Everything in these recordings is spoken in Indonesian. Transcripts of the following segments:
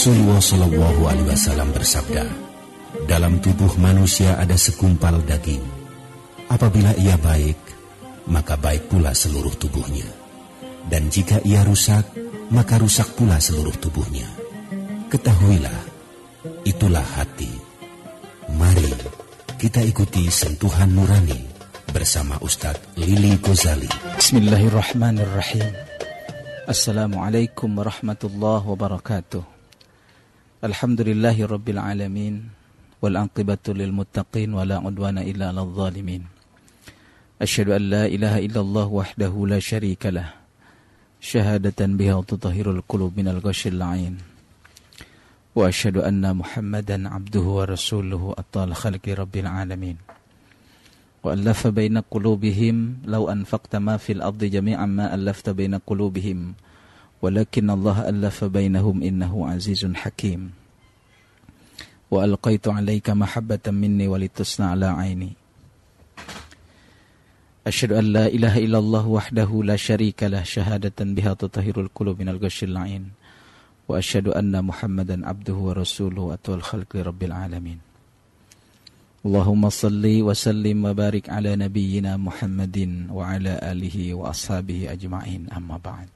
Rasulullah Shallallahu Alaihi Wasallam bersabda, dalam tubuh manusia ada segumpal daging. Apabila ia baik, maka baik pula seluruh tubuhnya. Dan jika ia rusak, maka rusak pula seluruh tubuhnya. Ketahuilah, itulah hati. Mari kita ikuti sentuhan nurani bersama Ustadz Lili Ghazali. Bismillahirrahmanirrahim. Assalamualaikum warahmatullahi wabarakatuh. Alhamdulillahi rabbil alamin, wal aqibatu lil muttaqin, wala udwana illa 'alal zalimin. Asyhadu an la ilaha illallah wahdahu la syarika lah, syahadatan biha tutahhirul qulub minal ghashil la'in. Wa asyhadu anna Muhammadan 'abduhu wa rasuluhu attal khalqi rabbil alamin. Wa allafa baina qulubihim law anfaqta ma fil ardi jami'an ma allafta baina qulubihim walakin Allah allafa bainahum innahu azizun hakim. Wa alqaitu 'alaika mahabbatan minni walitusna 'ala 'aini. Asyhadu an la ilaha illallah wahdahu la syarika lah, syahadatan biha tutahhirul qulub minal ghashil la'in. Wa asyhadu anna Muhammadan 'abduhu wa rasuluhu atwal khalqi rabbil alamin. Allahumma salli wa sallim wa barik ala nabiyyina Muhammadin wa ala alihi wa ashabihi ajma'in, amma ba'd.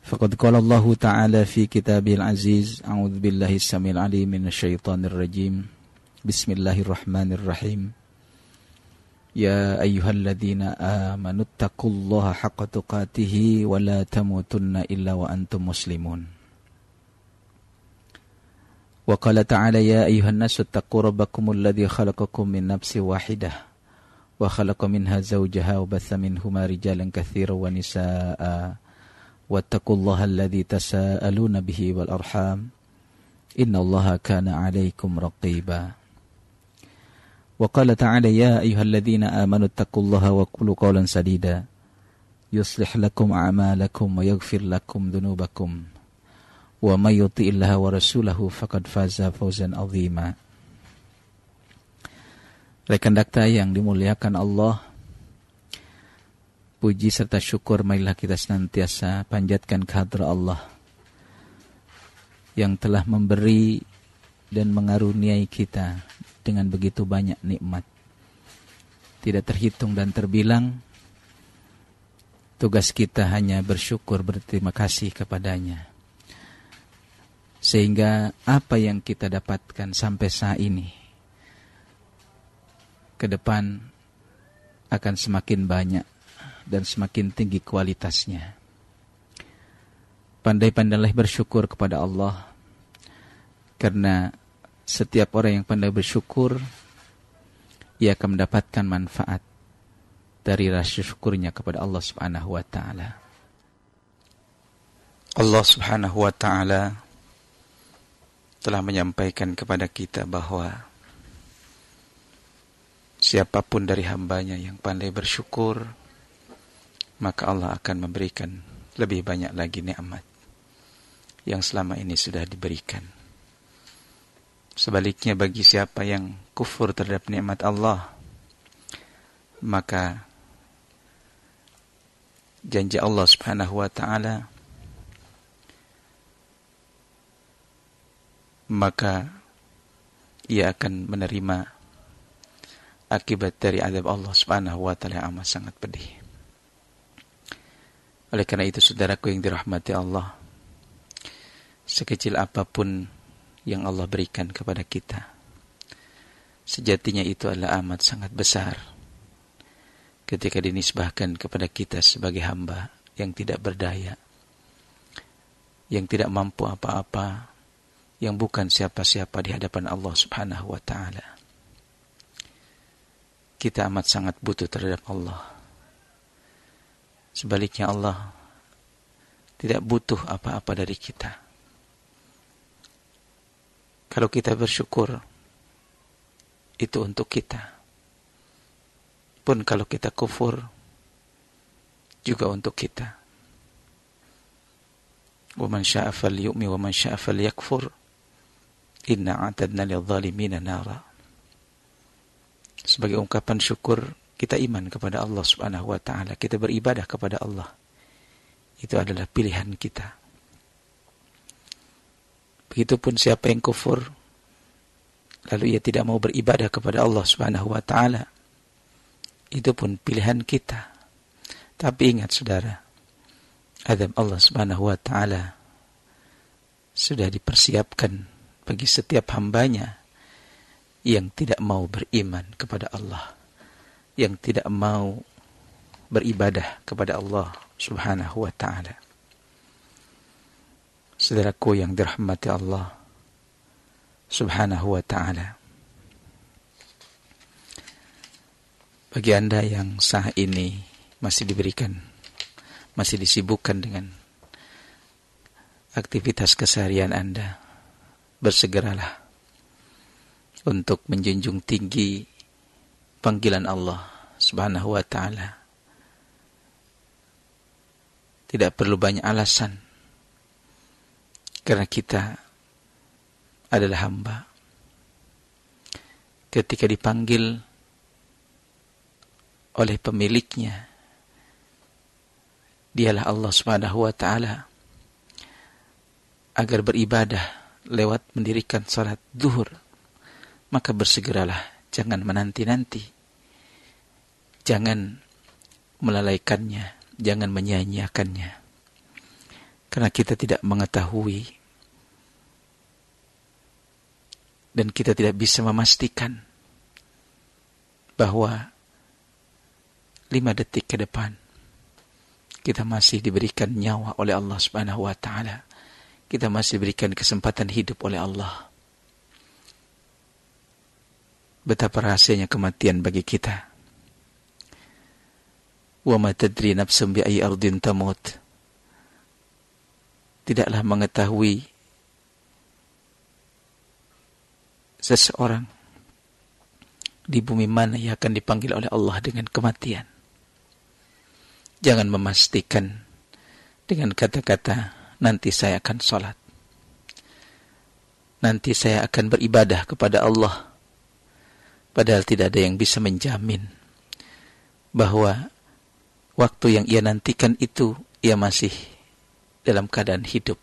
Faqad qala Allah ta'ala fi kitabil aziz, a'udzu billahi samil alim minasyaitonir rajim. Bismillahirrahmanirrahim. Ya ayyuhalladzina amanu taqullaha haqqa tuqatih wa la tamutunna illa wa antum muslimun. Wa qala ta'ala ya ayyuhan nasu taqu rabbakumul ladzi khalaqakum min nafsin wahidah wa khalaqa minha zawjaha wa batha minhuma rijalan katsiran wa nisaa'a wattaqullaha alladzi tasaaluna bihi wal arham innallaha kana 'alaikum raqiba. Wa qala ta'ala ya ayyuhalladzina amanu taqullaha wa qulu qawlan sadida yuslih lakum a'malakum wa yaghfir lakum dhunubakum wa may yuti'illaha wa rasulahu faqad faza fawzan 'azima. Rekan dakta yang dimuliakan Allah, puji serta syukur marilah kita senantiasa panjatkan kehadrat Allah yang telah memberi dan mengaruniai kita dengan begitu banyak nikmat, tidak terhitung dan terbilang. Tugas kita hanya bersyukur, berterima kasih kepadanya, sehingga apa yang kita dapatkan sampai saat ini ke depan akan semakin banyak dan semakin tinggi kualitasnya. Pandai-pandailah bersyukur kepada Allah, karena setiap orang yang pandai bersyukur, ia akan mendapatkan manfaat dari rasa syukurnya kepada Allah Subhanahu wa ta'ala. Allah Subhanahu wa ta'ala telah menyampaikan kepada kita bahwa siapapun dari hambanya yang pandai bersyukur, maka Allah akan memberikan lebih banyak lagi nikmat yang selama ini sudah diberikan. Sebaliknya, bagi siapa yang kufur terhadap nikmat Allah, maka janji Allah Subhanahu wa ta'ala, maka ia akan menerima akibat dari azab Allah Subhanahu wa ta'ala yang amat sangat pedih. Oleh karena itu, saudaraku yang dirahmati Allah, sekecil apapun yang Allah berikan kepada kita, sejatinya itu adalah amat sangat besar ketika dinisbahkan kepada kita sebagai hamba yang tidak berdaya, yang tidak mampu apa-apa, yang bukan siapa-siapa di hadapan Allah Subhanahu wa ta'ala. Kita amat sangat butuh terhadap Allah. Sebaliknya, Allah tidak butuh apa-apa dari kita. Kalau kita bersyukur, itu untuk kita. Pun kalau kita kufur, juga untuk kita. Wa man syaa'a falyu'min wa man syaa'a falyakfur. Inna a'tadna lidh-dhalimina nara. Sebagai ungkapan syukur, kita iman kepada Allah Subhanahu wa ta'ala. Kita beribadah kepada Allah. Itu adalah pilihan kita. Begitupun siapa yang kufur, lalu ia tidak mau beribadah kepada Allah Subhanahu wa ta'ala, itu pun pilihan kita. Tapi ingat saudara, azab Allah Subhanahu wa ta'ala sudah dipersiapkan bagi setiap hambanya yang tidak mau beriman kepada Allah, yang tidak mau beribadah kepada Allah Subhanahu wa ta'ala. Saudaraku yang dirahmati Allah Subhanahu wa ta'ala, bagi Anda yang saat ini masih disibukkan dengan aktivitas keseharian Anda, bersegeralah untuk menjunjung tinggi panggilan Allah Subhanahu wa ta'ala. Tidak perlu banyak alasan, karena kita adalah hamba. Ketika dipanggil oleh pemiliknya, dialah Allah Subhanahu wa ta'ala, agar beribadah lewat mendirikan salat zuhur, maka bersegeralah, jangan menanti-nanti, jangan melalaikannya, jangan menyia-nyiakannya. Karena kita tidak mengetahui dan kita tidak bisa memastikan bahwa 5 detik ke depan kita masih diberikan nyawa oleh Allah Subhanahu wa ta'ala. Kita masih diberikan kesempatan hidup oleh Allah. Betapa rahasianya kematian bagi kita. Wa ma tadri nafsun bi ayyi ardin tamut. Tidaklah mengetahui seseorang di bumi mana yang akan dipanggil oleh Allah dengan kematian. Jangan memastikan dengan kata-kata, nanti saya akan sholat, nanti saya akan beribadah kepada Allah. Padahal tidak ada yang bisa menjamin bahwa waktu yang ia nantikan itu ia masih dalam keadaan hidup,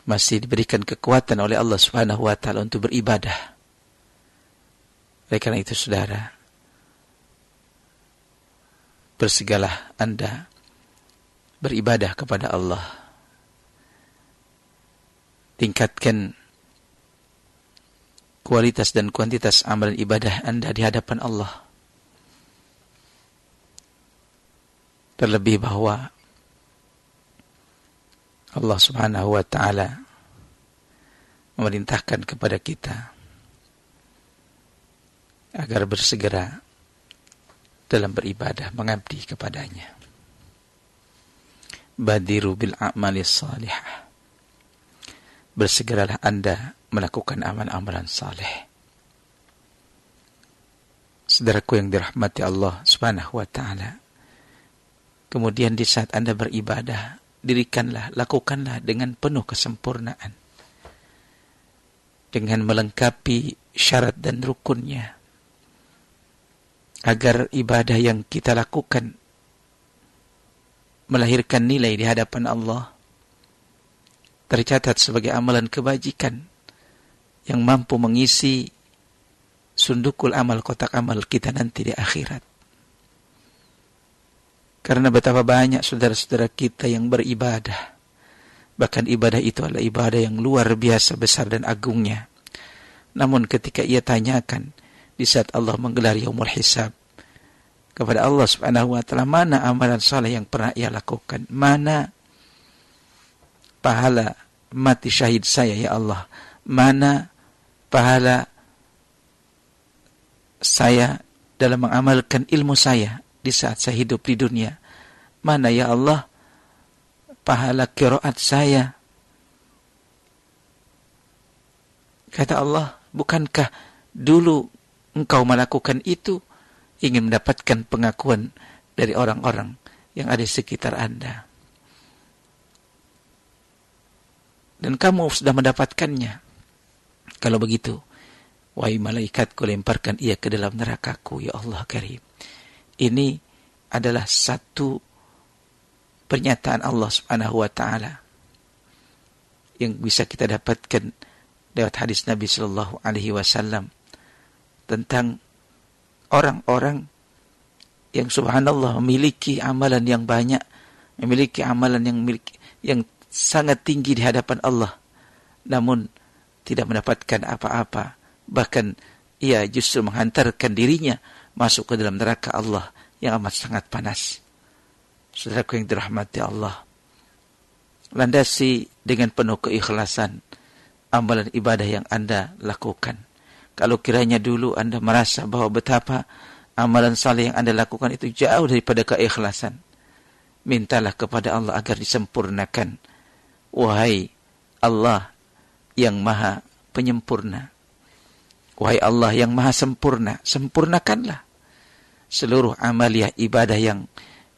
masih diberikan kekuatan oleh Allah Subhanahu wa ta'ala untuk beribadah. Oleh karena itu saudara, bersegeralah Anda beribadah kepada Allah. Tingkatkan kualitas dan kuantitas amalan ibadah Anda di hadapan Allah. Terlebih bahwa Allah Subhanahu wa ta'ala memerintahkan kepada kita agar bersegera dalam beribadah, mengabdi kepadanya. Badiru bil a'malis salihah. Bersegeralah Anda melakukan amalan-amalan saleh. Saudaraku yang dirahmati Allah Subhanahu wa ta'ala, kemudian di saat Anda beribadah, lakukanlah dengan penuh kesempurnaan, dengan melengkapi syarat dan rukunnya, agar ibadah yang kita lakukan melahirkan nilai di hadapan Allah, tercatat sebagai amalan kebajikan yang mampu mengisi sundukul amal, kotak amal kita nanti di akhirat. Karena betapa banyak saudara-saudara kita yang beribadah, bahkan ibadah itu adalah ibadah yang luar biasa besar dan agungnya. Namun ketika ia tanyakan di saat Allah menggelar yaumul hisab kepada Allah Subhanahu wa ta'ala, mana amalan saleh yang pernah ia lakukan? Mana pahala mati syahid saya ya Allah? Mana pahala saya dalam mengamalkan ilmu saya di saat saya hidup di dunia? Mana ya Allah pahala qiraat saya? Kata Allah, bukankah dulu engkau melakukan itu ingin mendapatkan pengakuan dari orang-orang yang ada di sekitar Anda, dan kamu sudah mendapatkannya? Kalau begitu, wahai malaikatku, lemparkan ia ke dalam nerakaku ya Allah Karim. Ini adalah satu pernyataan Allah Subhanahu wa ta'ala yang bisa kita dapatkan lewat hadis Nabi Sallallahu Alaihi Wasallam tentang orang-orang yang subhanallah memiliki amalan yang banyak, memiliki amalan yang sangat tinggi di hadapan Allah, namun tidak mendapatkan apa-apa, bahkan ia justru menghantarkan dirinya masuk ke dalam neraka Allah yang amat sangat panas. Saudaraku yang dirahmati Allah, landasi dengan penuh keikhlasan amalan ibadah yang Anda lakukan. Kalau kiranya dulu Anda merasa bahwa betapa amalan saleh yang Anda lakukan itu jauh daripada keikhlasan, mintalah kepada Allah agar disempurnakan. Wahai Allah yang maha penyempurna, wahai Allah yang maha sempurna, sempurnakanlah seluruh amaliyah ibadah yang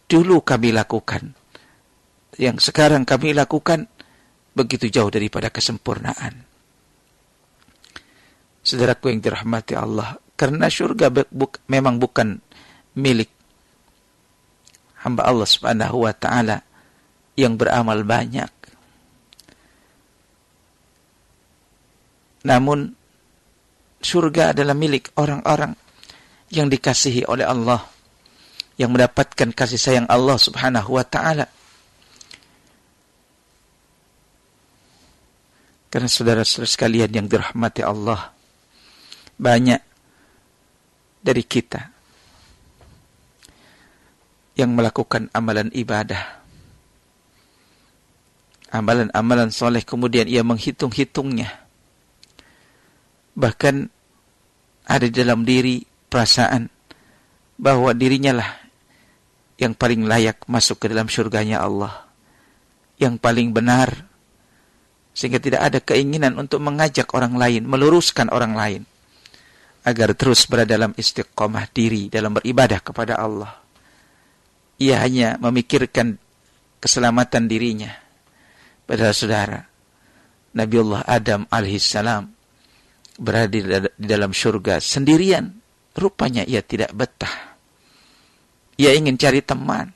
dulu kami lakukan, yang sekarang kami lakukan begitu jauh daripada kesempurnaan. Saudaraku yang dirahmati Allah, karena syurga memang bukan milik hamba Allah Subhanahu wa taala yang beramal banyak. Namun surga adalah milik orang-orang yang dikasihi oleh Allah, yang mendapatkan kasih sayang Allah Subhanahu wa taala. Karena saudara-saudara sekalian yang dirahmati Allah, banyak dari kita yang melakukan amalan ibadah, amalan-amalan soleh, kemudian ia menghitung-hitungnya. Bahkan ada di dalam diri perasaan bahwa dirinya lah yang paling layak masuk ke dalam surganya Allah, yang paling benar, sehingga tidak ada keinginan untuk mengajak orang lain, meluruskan orang lain agar terus berada dalam istiqomah diri dalam beribadah kepada Allah. Ia hanya memikirkan keselamatan dirinya. Padahal saudara, Nabiullah Adam alaihissalam berada di dalam surga sendirian. Rupanya ia tidak betah. Ia ingin cari teman.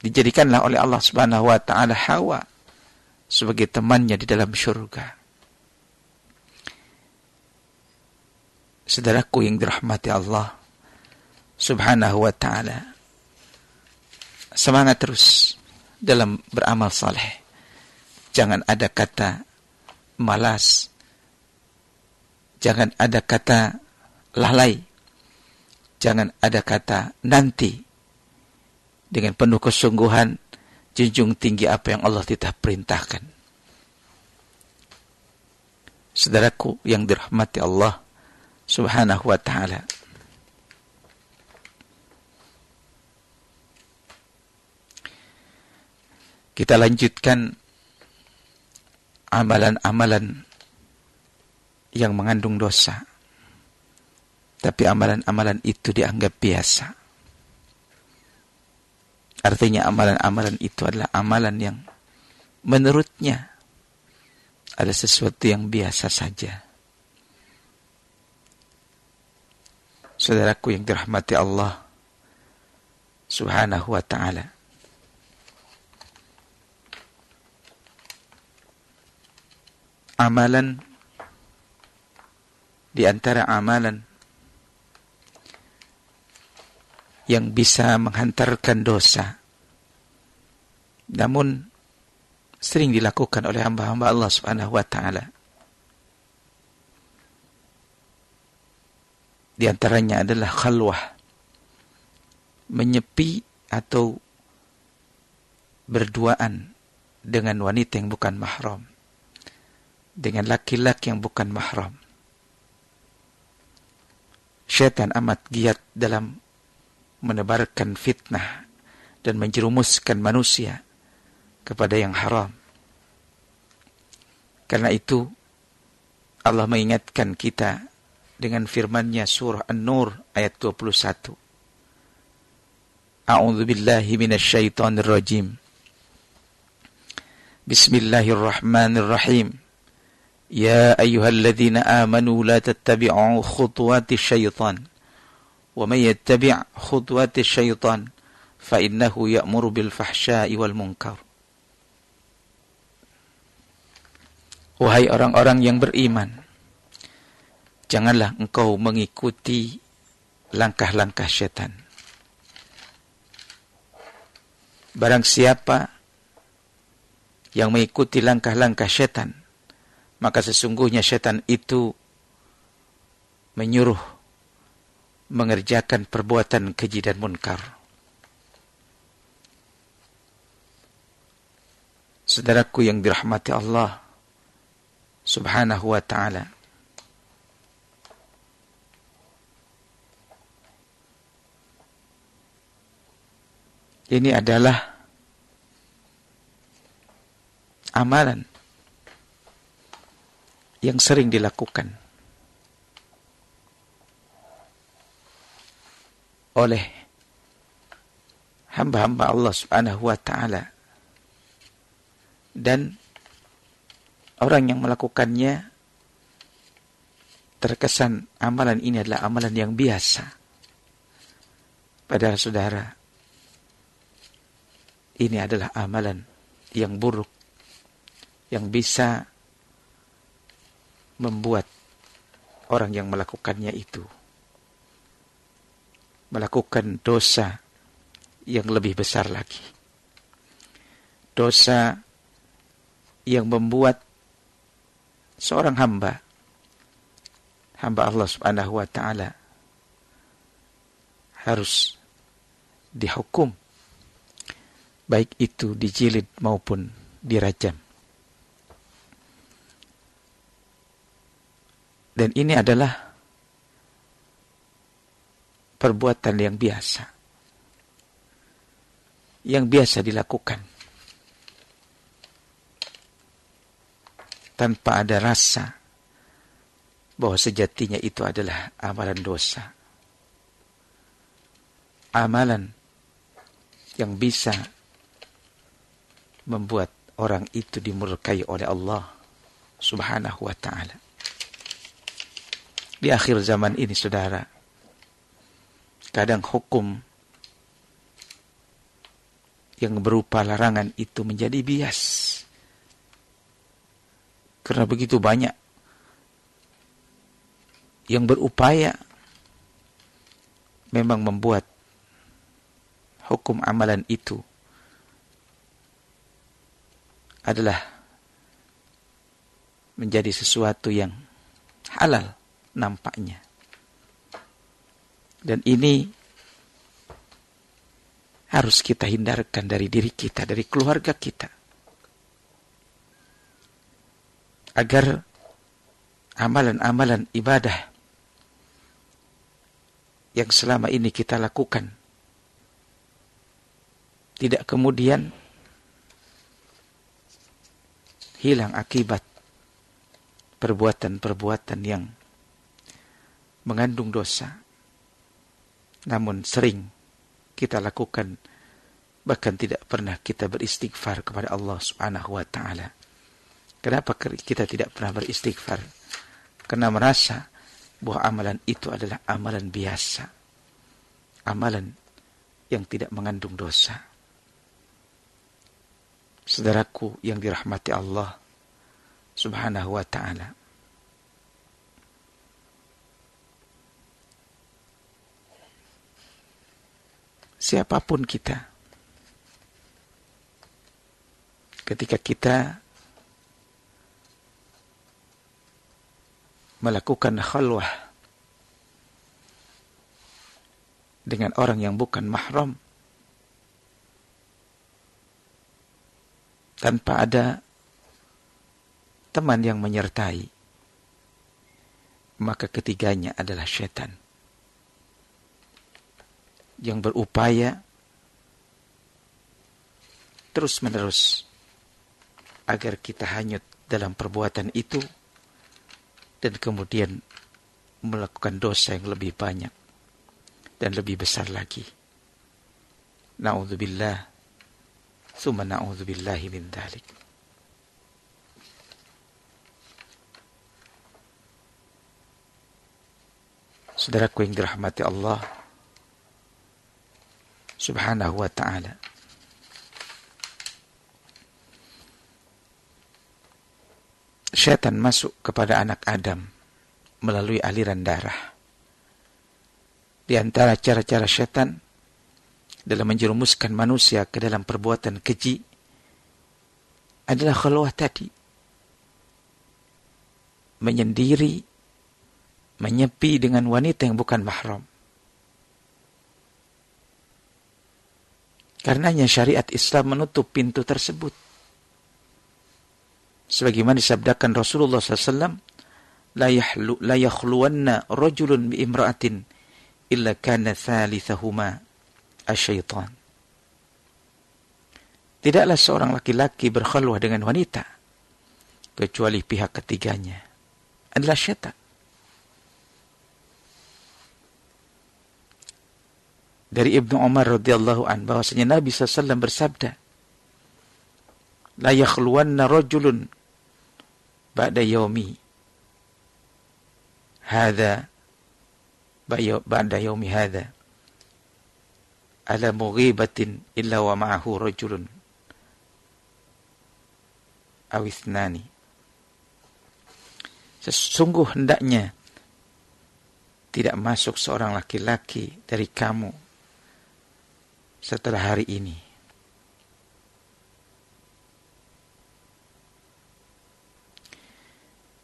Dijadikanlah oleh Allah Subhanahu wa taala Hawa sebagai temannya di dalam surga. Saudaraku yang dirahmati Allah Subhanahu wa ta'ala, semangat terus dalam beramal saleh. Jangan ada kata malas, jangan ada kata lalai, jangan ada kata nanti. Dengan penuh kesungguhan junjung tinggi apa yang Allah tidak perintahkan. Saudaraku yang dirahmati Allah Subhanahu wa ta'ala, kita lanjutkan amalan-amalan yang mengandung dosa, tapi amalan-amalan itu dianggap biasa. Artinya amalan-amalan itu adalah amalan yang menurutnya ada sesuatu yang biasa saja. Saudaraku yang dirahmati Allah Subhanahu wa ta'ala, amalan di antara amalan yang bisa menghantarkan dosa, namun sering dilakukan oleh hamba-hamba Allah Subhanahu wa ta'ala, di antaranya adalah khalwah, menyepi atau berduaan dengan wanita yang bukan mahram, dengan laki-laki yang bukan mahram. Syaitan amat giat dalam menebarkan fitnah dan menjerumuskan manusia kepada yang haram. Karena itu Allah mengingatkan kita dengan firman-Nya surah An-Nur ayat 21. A'udzu billahi minasyaitonir rajim. Bismillahirrahmanirrahim. Ya ayyuhalladzina amanu la tattabi'u khutuwatis syaitan. Wa may yattabi' khutuwatis syaitan fa innahu ya'muru bil fahsya'i wal munkar. Wahai orang-orang yang beriman, janganlah engkau mengikuti langkah-langkah syaitan. Barang siapa yang mengikuti langkah-langkah syaitan, maka sesungguhnya syaitan itu menyuruh mengerjakan perbuatan keji dan munkar. Saudaraku yang dirahmati Allah Subhanahu wa ta'ala, ini adalah amalan yang sering dilakukan oleh hamba-hamba Allah Subhanahu wa ta'ala, dan orang yang melakukannya terkesan amalan ini adalah amalan yang biasa. Padahal saudara, ini adalah amalan yang buruk, yang bisa membuat orang yang melakukannya itu melakukan dosa yang lebih besar lagi. Dosa yang membuat seorang hamba Allah Subhanahu wa ta'ala harus dihukum, baik itu dijilid maupun dirajam. Dan ini adalah perbuatan yang biasa dilakukan tanpa ada rasa bahwa sejatinya itu adalah amalan dosa. Amalan yang bisa membuat orang itu dimurkai oleh Allah Subhanahu wa ta'ala. Di akhir zaman ini saudara, kadang hukum yang berupa larangan itu menjadi bias. Karena begitu banyak yang berupaya memang membuat hukum amalan itu adalah menjadi sesuatu yang halal nampaknya. Dan ini harus kita hindarkan dari diri kita, dari keluarga kita, agar amalan-amalan ibadah yang selama ini kita lakukan tidak kemudian hilang akibat perbuatan-perbuatan yang mengandung dosa, namun sering kita lakukan, bahkan tidak pernah kita beristighfar kepada Allah Subhanahu wa ta'ala. Kenapa kita tidak pernah beristighfar? Karena merasa bahwa amalan itu adalah amalan biasa, amalan yang tidak mengandung dosa. Saudaraku yang dirahmati Allah Subhanahu wa ta'ala, siapapun kita, ketika kita melakukan khalwah dengan orang yang bukan mahram, tanpa ada teman yang menyertai, maka ketiganya adalah syaitan yang berupaya terus-menerus agar kita hanyut dalam perbuatan itu dan kemudian melakukan dosa yang lebih banyak dan lebih besar lagi. Na'udzubillah, summa na'udzubillahi min dzalik. Saudaraku yang dirahmati Allah Subhanahu wa ta'ala, Syaitan masuk kepada anak Adam melalui aliran darah. Di antara cara-cara syaitan dalam menjerumuskan manusia ke dalam perbuatan keji adalah khalwah tadi. Menyendiri, menyepi dengan wanita yang bukan mahram. Karenanya syariat Islam menutup pintu tersebut. Sebagaimana disabdakan Rasulullah SAW, la yakhluwanna rajulun bi imra'atin illa kana thalithahuma asyaitan. Tidaklah seorang laki-laki berkhalwah dengan wanita kecuali pihak ketiganya adalah syaitan. Dari Ibnu Umar radhiyallahu an bahwasanya Nabi SAW bersabda, la yakhluwanna rajulun ba'da yaumi hadha ba'da yaumi hadha ala mughibatin illa wa ma'ahu rajulun aw ithnani. Sesungguh hendaknya tidak masuk seorang laki-laki dari kamu setelah hari ini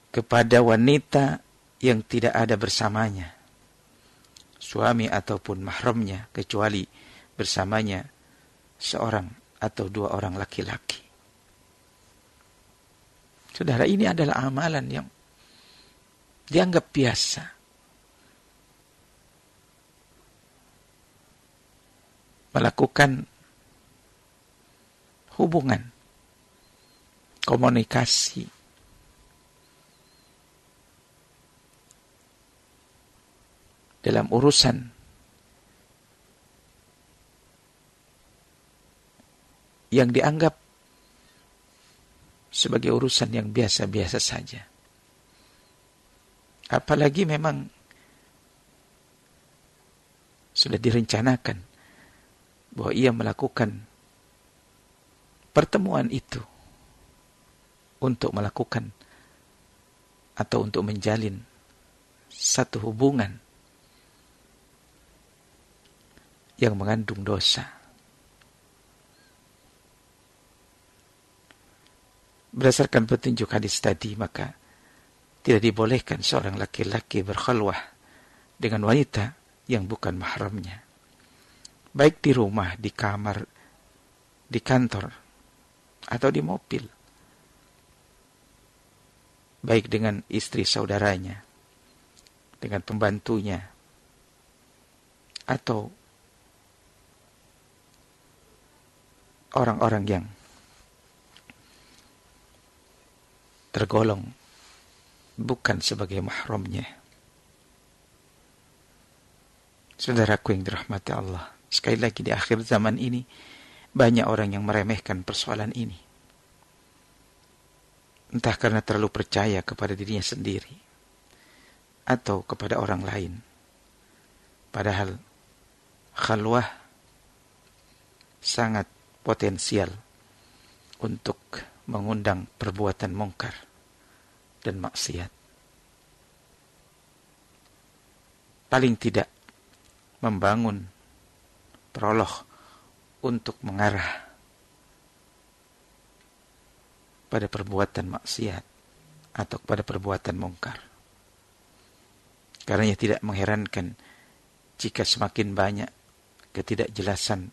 kepada wanita yang tidak ada bersamanya suami ataupun mahramnya, kecuali bersamanya seorang atau dua orang laki-laki. Saudara, ini adalah amalan yang dianggap biasa. Melakukan hubungan, komunikasi, dalam urusan yang dianggap sebagai urusan yang biasa-biasa saja. Apalagi memang sudah direncanakan bahwa ia melakukan pertemuan itu untuk melakukan atau untuk menjalin satu hubungan yang mengandung dosa. Berdasarkan petunjuk hadis tadi, maka tidak dibolehkan seorang laki-laki berkhalwah dengan wanita yang bukan mahramnya. Baik di rumah, di kamar, di kantor, atau di mobil. Baik dengan istri saudaranya, dengan pembantunya, atau orang-orang yang tergolong bukan sebagai mahramnya. Saudaraku yang dirahmati Allah, sekali lagi di akhir zaman ini banyak orang yang meremehkan persoalan ini. Entah karena terlalu percaya kepada dirinya sendiri atau kepada orang lain. Padahal khalwah sangat potensial untuk mengundang perbuatan mungkar dan maksiat. Paling tidak membangun prolog untuk mengarah pada perbuatan maksiat atau pada perbuatan mungkar. Karenanya tidak mengherankan jika semakin banyak ketidakjelasan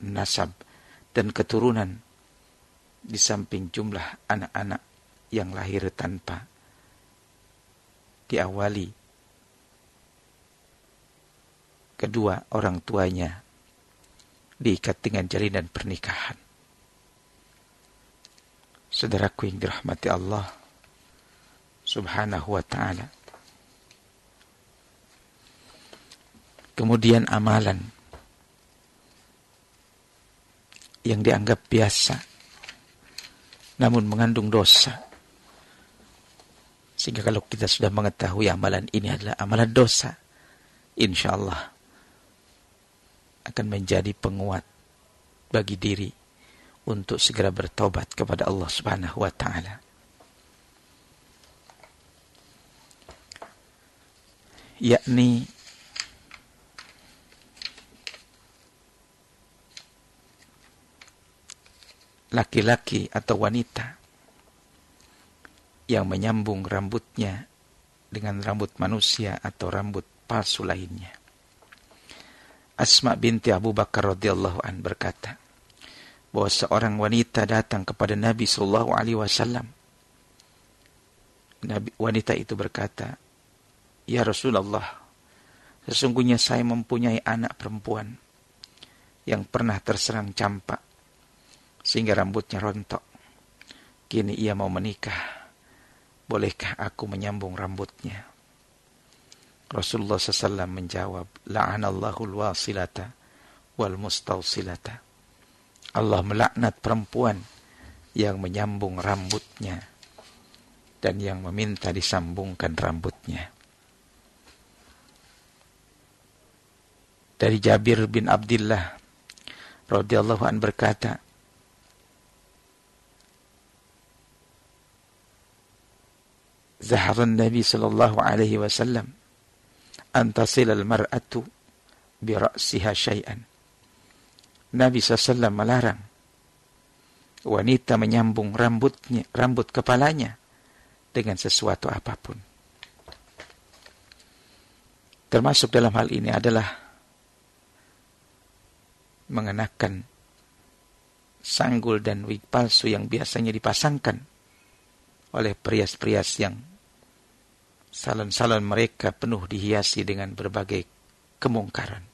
nasab dan keturunan di samping jumlah anak-anak yang lahir tanpa diawali kedua orang tuanya diikat dengan jalinan pernikahan. Saudaraku yang dirahmati Allah Subhanahu wa ta'ala. Kemudian amalan yang dianggap biasa namun mengandung dosa. Sehingga kalau kita sudah mengetahui amalan ini adalah amalan dosa, insyaallah akan menjadi penguat bagi diri untuk segera bertobat kepada Allah Subhanahu wa ta'ala. yakni laki-laki atau wanita yang menyambung rambutnya dengan rambut manusia atau rambut palsu lainnya. Asma binti Abu Bakar radhiyallahu an berkata bahwa seorang wanita datang kepada Nabi sallallahu alaihi wasallam. Wanita itu berkata, "Ya Rasulullah, sesungguhnya saya mempunyai anak perempuan yang pernah terserang campak sehingga rambutnya rontok. Kini ia mau menikah. Bolehkah aku menyambung rambutnya?" Rasulullah SAW menjawab, "La'anallahu al-wasilata wal mustawsilata." Allah melaknat perempuan yang menyambung rambutnya dan yang meminta disambungkan rambutnya. Dari Jabir bin Abdullah radhiyallahu an berkata, Zaharan Nabi sallallahu alaihi wasallam an tasil al-mar'atu bi ra'siha syai'an. Nabi SAW melarang wanita menyambung rambut kepalanya dengan sesuatu apapun. Termasuk dalam hal ini adalah mengenakan sanggul dan wig palsu yang biasanya dipasangkan oleh perias-perias yang salon-salon mereka penuh dihiasi dengan berbagai kemungkaran.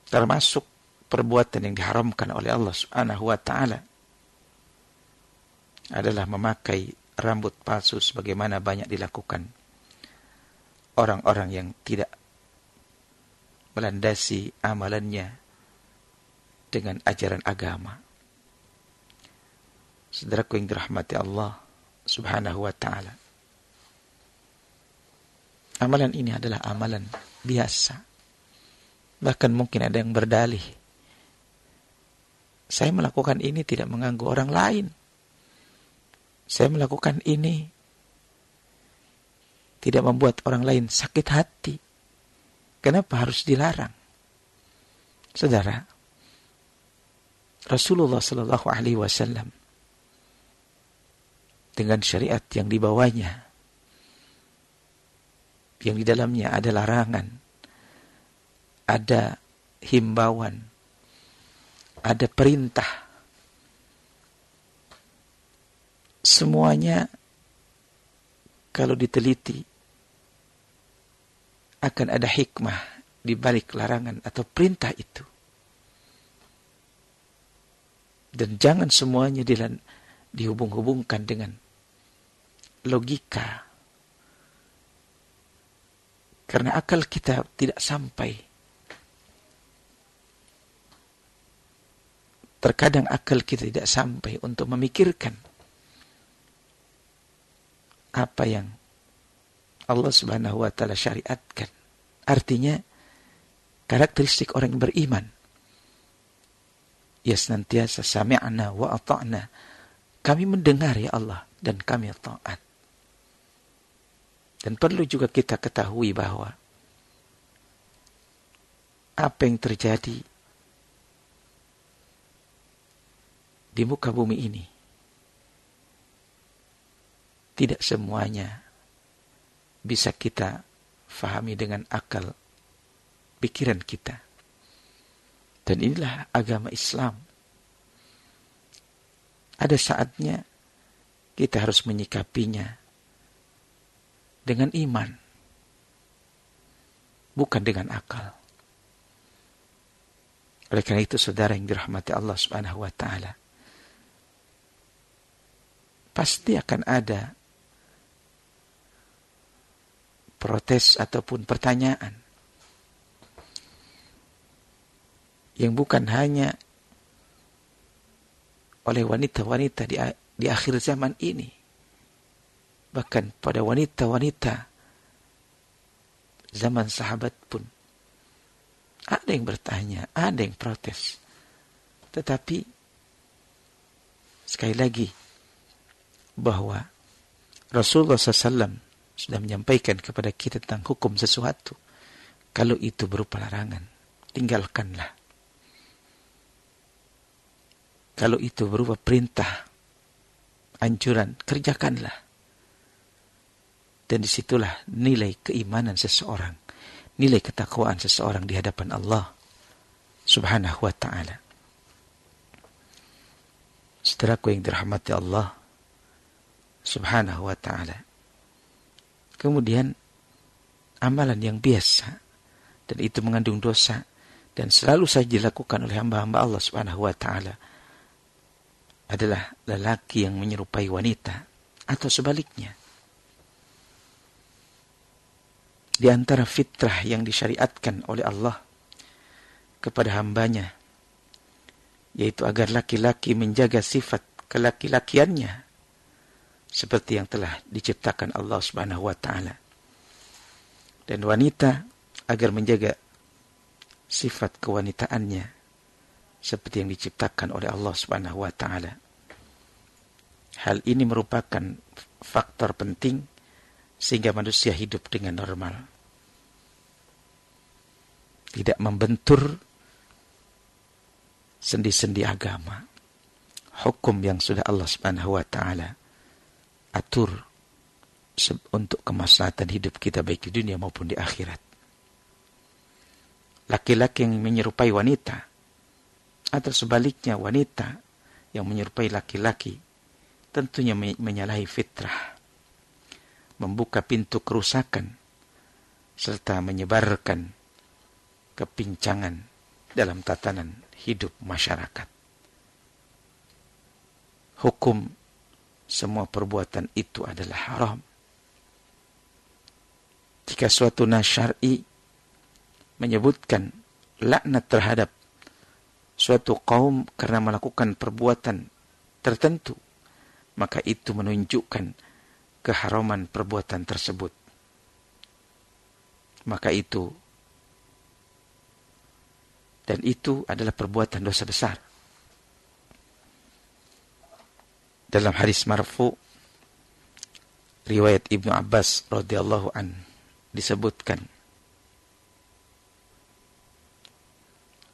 Termasuk perbuatan yang diharamkan oleh Allah Subhanahu wa taala adalah memakai rambut palsu sebagaimana banyak dilakukan orang-orang yang tidak melandasi amalannya dengan ajaran agama. Saudaraku yang dirahmati Allah Subhanahu wa taala, amalan ini adalah amalan biasa. Bahkan mungkin ada yang berdalih, saya melakukan ini tidak mengganggu orang lain. Saya melakukan ini tidak membuat orang lain sakit hati. Kenapa harus dilarang? Saudara, Rasulullah sallallahu alaihi wasallam dengan syariat yang dibawanya, yang di dalamnya ada larangan, ada himbauan, ada perintah. Semuanya kalau diteliti akan ada hikmah di balik larangan atau perintah itu. Dan jangan semuanya dihubung-hubungkan dengan logika. Karena akal kita tidak sampai. Terkadang akal kita tidak sampai untuk memikirkan apa yang Allah Subhanahu wa taala syariatkan. Artinya karakteristik orang yang beriman, ya senantiasa sami'na wa ata'na. Kami mendengar ya Allah dan kami taat. Dan perlu juga kita ketahui bahwa apa yang terjadi di muka bumi ini tidak semuanya bisa kita fahami dengan akal pikiran kita. Dan inilah agama Islam. Ada saatnya kita harus menyikapinya dengan iman, bukan dengan akal. Oleh karena itu, saudara yang dirahmati Allah Subhanahu wa taala, pasti akan ada protes ataupun pertanyaan yang bukan hanya oleh wanita-wanita di akhir zaman ini, bahkan pada wanita-wanita zaman sahabat pun ada yang bertanya, ada yang protes. Tetapi sekali lagi bahwa Rasulullah SAW sudah menyampaikan kepada kita tentang hukum sesuatu, kalau itu berupa larangan, tinggalkanlah. Kalau itu berupa perintah, anjuran, kerjakanlah. Dan disitulah nilai keimanan seseorang, nilai ketakwaan seseorang di hadapan Allah Subhanahu wa ta'ala. Saudaraku yang dirahmati Allah Subhanahu wa ta'ala. Kemudian amalan yang biasa, dan itu mengandung dosa, dan selalu saja dilakukan oleh hamba-hamba Allah Subhanahu wa ta'ala, adalah lelaki yang menyerupai wanita, atau sebaliknya. Di antara fitrah yang disyariatkan oleh Allah kepada hambanya, yaitu agar laki-laki menjaga sifat kelaki-lakiannya, seperti yang telah diciptakan Allah Subhanahu wa ta'ala. Dan wanita agar menjaga sifat kewanitaannya, seperti yang diciptakan oleh Allah Subhanahu wa ta'ala. Hal ini merupakan faktor penting sehingga manusia hidup dengan normal. Tidak membentur sendi-sendi agama. Hukum yang sudah Allah Subhanahu wa ta'ala atur untuk kemaslahatan hidup kita baik di dunia maupun di akhirat. Laki-laki yang menyerupai wanita, atau sebaliknya wanita yang menyerupai laki-laki, tentunya menyalahi fitrah, membuka pintu kerusakan, serta menyebarkan kepincangan dalam tatanan hidup masyarakat. Hukum semua perbuatan itu adalah haram. Jika suatu nas syar'i menyebutkan laknat terhadap suatu kaum karena melakukan perbuatan tertentu, maka itu menunjukkan keharaman perbuatan tersebut. Maka itu adalah perbuatan dosa besar. Dalam hadis marfu riwayat Ibnu Abbas radhiyallahu an disebutkan,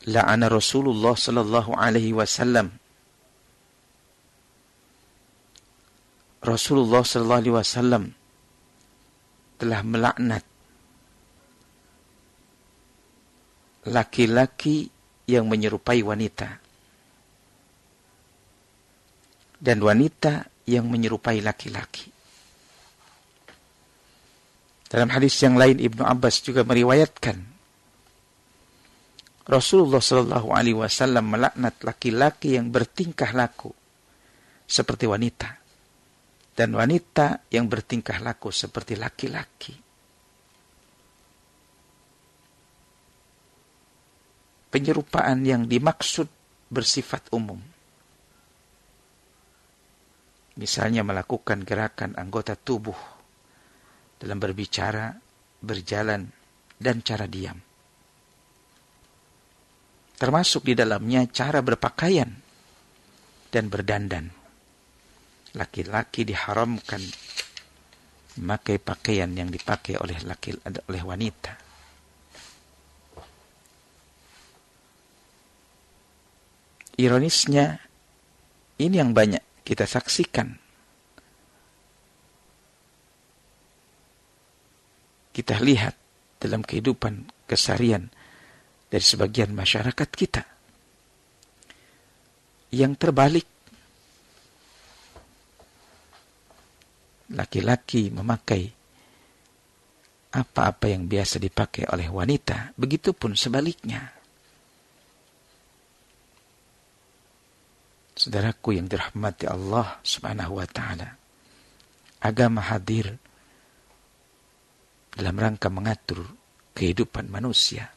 la'ana Rasulullah sallallahu alaihi wasallam, Rasulullah sallallahu alaihi wasallam telah melaknat laki-laki yang menyerupai wanita dan wanita yang menyerupai laki-laki. Dalam hadis yang lain Ibnu Abbas juga meriwayatkan Rasulullah sallallahu alaihi wasallam melaknat laki-laki yang bertingkah laku seperti wanita dan wanita yang bertingkah laku seperti laki-laki. Penyerupaan yang dimaksud bersifat umum. Misalnya melakukan gerakan anggota tubuh dalam berbicara, berjalan, dan cara diam. Termasuk di dalamnya cara berpakaian dan berdandan. Laki-laki diharamkan memakai pakaian yang dipakai oleh wanita. Ironisnya, ini yang banyak kita saksikan. Kita lihat dalam kehidupan keseharian dari sebagian masyarakat kita. Yang terbalik, laki-laki memakai apa-apa yang biasa dipakai oleh wanita, begitupun sebaliknya. Saudaraku yang dirahmati Allah Subhanahu wa ta'ala, agama hadir dalam rangka mengatur kehidupan manusia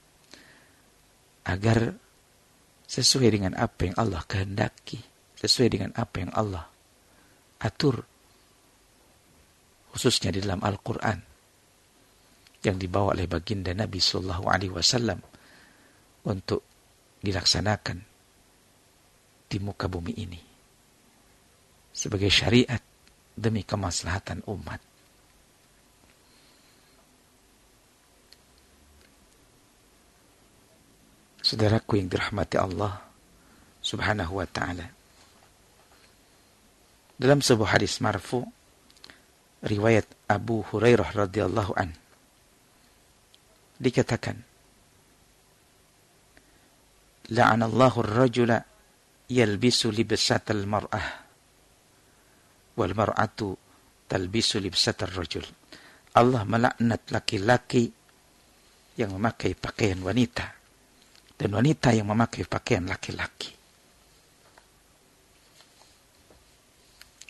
agar sesuai dengan apa yang Allah kehendaki, sesuai dengan apa yang Allah atur, khususnya di dalam Al-Quran yang dibawa oleh baginda Nabi Sallallahu Alaihi Wasallam untuk dilaksanakan di muka bumi ini sebagai syariat demi kemaslahatan umat. Saudaraku yang dirahmati Allah Subhanahu wa ta'ala, dalam sebuah hadis marfu riwayat Abu Hurairah radhiyallahu an dikatakan, la'anallahu ar-rajula yalbisu libsatal mar'ah wal mar'atu talbisu libsatar rajul. Allah melaknat laki-laki yang memakai pakaian wanita dan wanita yang memakai pakaian laki-laki.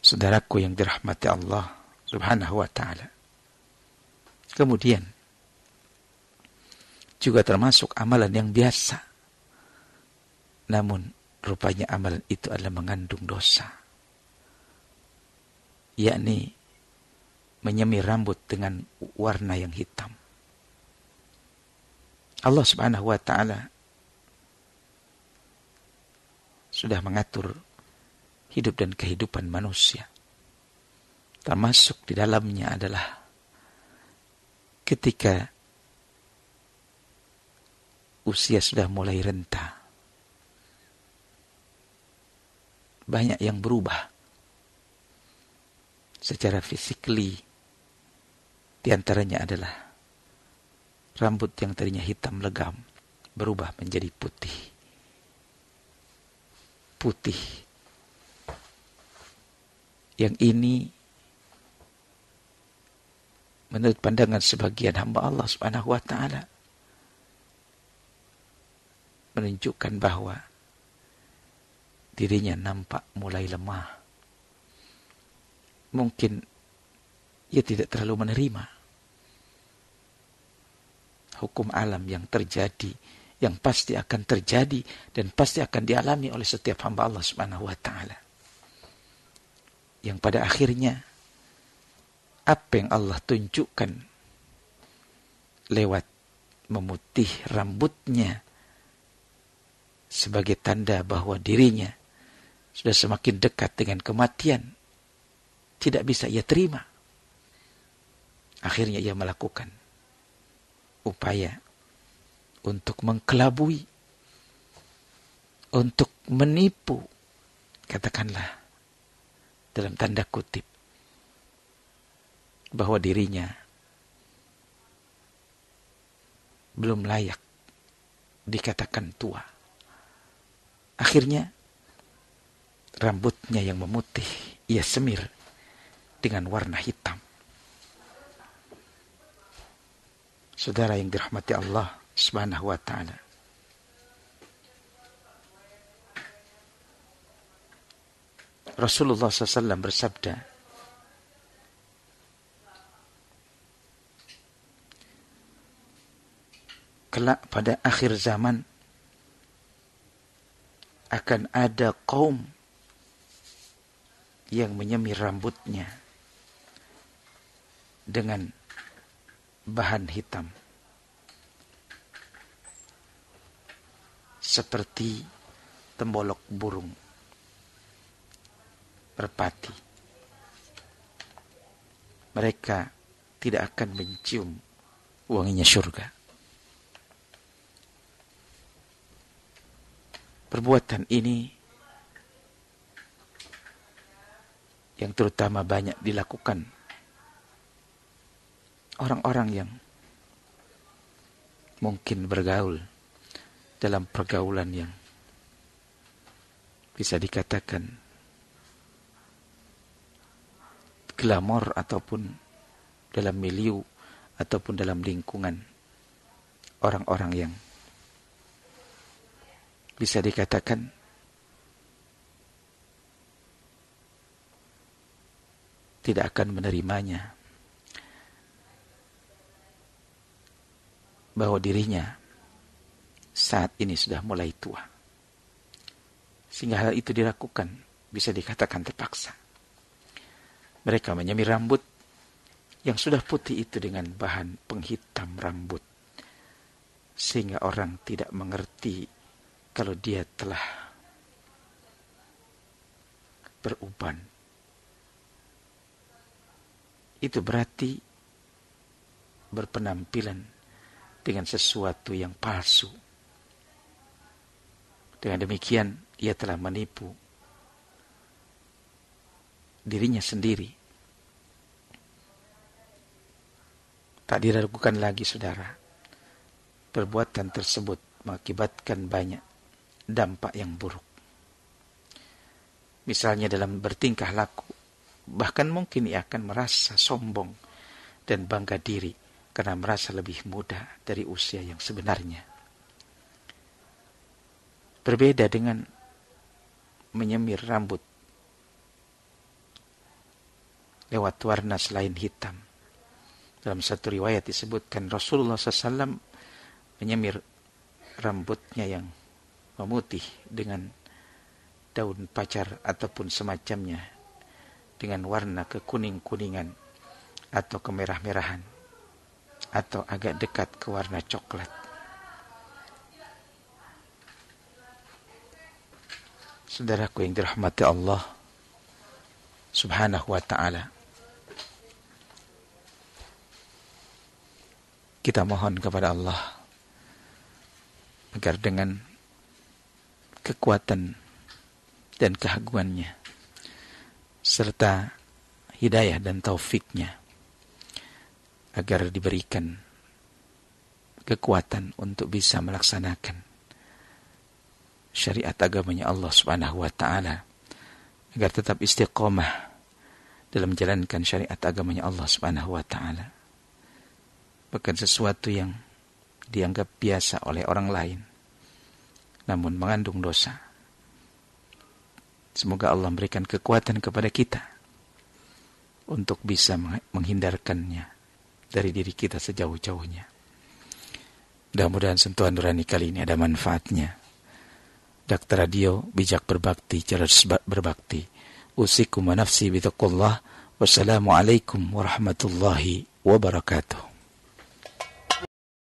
Saudaraku yang dirahmati Allah Subhanahu wa ta'ala, kemudian juga termasuk amalan yang biasa, namun rupanya amalan itu adalah mengandung dosa, yakni menyemir rambut dengan warna yang hitam. Allah Subhanahu wa ta'ala sudah mengatur hidup dan kehidupan manusia. Termasuk di dalamnya adalah ketika usia sudah mulai renta, banyak yang berubah secara fisikly. Di antaranya adalah rambut yang tadinya hitam legam berubah menjadi putih. Yang ini menurut pandangan sebagian hamba Allah Subhanahu wa ta'ala menunjukkan bahwa dirinya nampak mulai lemah. Mungkin ia tidak terlalu menerima hukum alam yang terjadi, yang pasti akan terjadi dan pasti akan dialami oleh setiap hamba Allah Subhanahu wa ta'ala. Yang pada akhirnya apa yang Allah tunjukkan lewat memutih rambutnya sebagai tanda bahwa dirinya sudah semakin dekat dengan kematian, tidak bisa ia terima. Akhirnya ia melakukan upaya untuk mengkelabui, untuk menipu, katakanlah dalam tanda kutip, bahwa dirinya belum layak dikatakan tua. Akhirnya rambutnya yang memutih ia semir dengan warna hitam. Saudara yang dirahmati Allah Subhanahu wa ta'ala, Rasulullah SAW bersabda, kelak pada akhir zaman akan ada kaum yang menyemir rambutnya dengan bahan hitam seperti tembolok burung merpati. Mereka tidak akan mencium wanginya surga. Perbuatan ini yang terutama banyak dilakukan orang-orang yang mungkin bergaul dalam pergaulan yang bisa dikatakan glamor, ataupun dalam milieu ataupun dalam lingkungan orang-orang yang bisa dikatakan tidak akan menerimanya, bahwa dirinya saat ini sudah mulai tua, sehingga hal itu dilakukan bisa dikatakan terpaksa. Mereka menyemir rambut yang sudah putih itu dengan bahan penghitam rambut, sehingga orang tidak mengerti kalau dia telah beruban. Itu berarti berpenampilan dengan sesuatu yang palsu. Dengan demikian ia telah menipu dirinya sendiri. Tak diragukan lagi, saudara, perbuatan tersebut mengakibatkan banyak dampak yang buruk. Misalnya dalam bertingkah laku, bahkan mungkin ia akan merasa sombong dan bangga diri karena merasa lebih muda dari usia yang sebenarnya. Berbeda dengan menyemir rambut lewat warna selain hitam. Dalam satu riwayat disebutkan Rasulullah SAW menyemir rambutnya yang memutih dengan daun pacar ataupun semacamnya dengan warna kekuning-kuningan atau kemerah-merahan atau agak dekat ke warna coklat. Saudaraku yang dirahmati Allah Subhanahu wa ta'ala, kita mohon kepada Allah agar dengan kekuatan dan keagungannya serta hidayah dan taufiknya agar diberikan kekuatan untuk bisa melaksanakan syariat agamanya Allah Subhanahu wa ta'ala, agar tetap istiqomah dalam menjalankan syariat agamanya Allah Subhanahu wa ta'ala. Bukan sesuatu yang dianggap biasa oleh orang lain, namun mengandung dosa. Semoga Allah memberikan kekuatan kepada kita untuk bisa menghindarkannya dari diri kita sejauh-jauhnya. Mudah-mudahan sentuhan nurani kali ini ada manfaatnya. Dakta Radio, bijak berbakti, cerdas berbakti. Usikum wa nafsi bitaqullah. Wassalamualaikum warahmatullahi wabarakatuh.